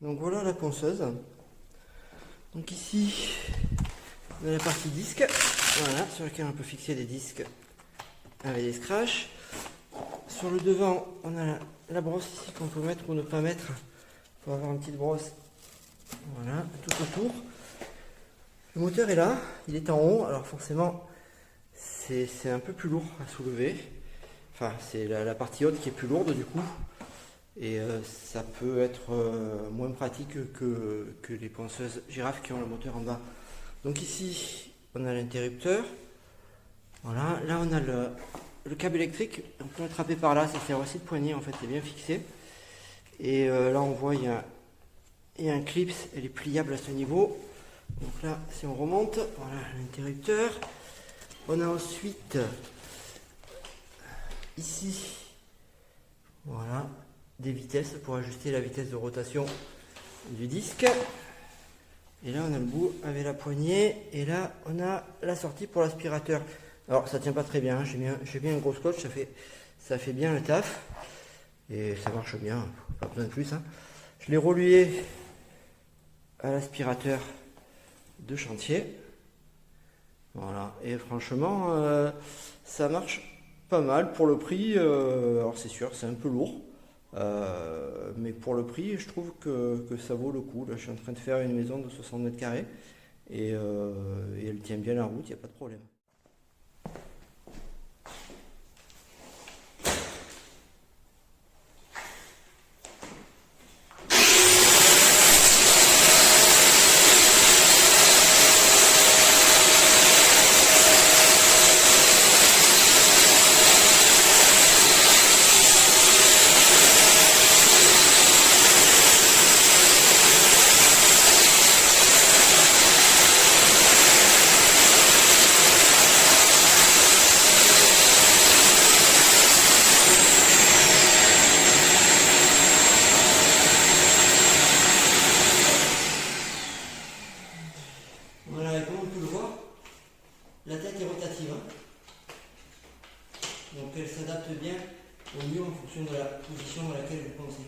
Donc voilà la ponceuse. Donc ici, on a la partie disque, voilà, sur laquelle on peut fixer des disques avec des scratchs. Sur le devant, on a la brosse ici qu'on peut mettre ou ne pas mettre pour avoir une petite brosse. Voilà, tout autour. Le moteur est là, il est en haut, alors forcément c'est un peu plus lourd à soulever. Enfin, c'est la partie haute qui est plus lourde du coup. Et ça peut être moins pratique que les ponceuses girafes qui ont le moteur en bas. Donc ici, on a l'interrupteur. Voilà, là on a le câble électrique. On peut l'attraper par là, ça sert aussi de poignée en fait, c'est bien fixé. Et là on voit il y a un clip, elle est pliable à ce niveau. Donc là, si on remonte, voilà l'interrupteur. On a ensuite ici, voilà, des vitesses pour ajuster la vitesse de rotation du disque. Et là, on a le bout avec la poignée. Et là, on a la sortie pour l'aspirateur. Alors, ça tient pas très bien. J'ai bien un gros scotch, ça fait bien le taf. Et ça marche bien, pas besoin de plus. Hein. Je l'ai relié à l'aspirateur de chantier. Voilà, et franchement, ça marche pas mal pour le prix. Alors c'est sûr, c'est un peu lourd, mais pour le prix, je trouve que ça vaut le coup. Là, je suis en train de faire une maison de 60 mètres carrés et elle tient bien la route, il n'y a pas de problème. Voilà, et comme on peut le voir, la tête est rotative. Hein. Donc elle s'adapte bien au mieux en fonction de la position à laquelle vous pensez.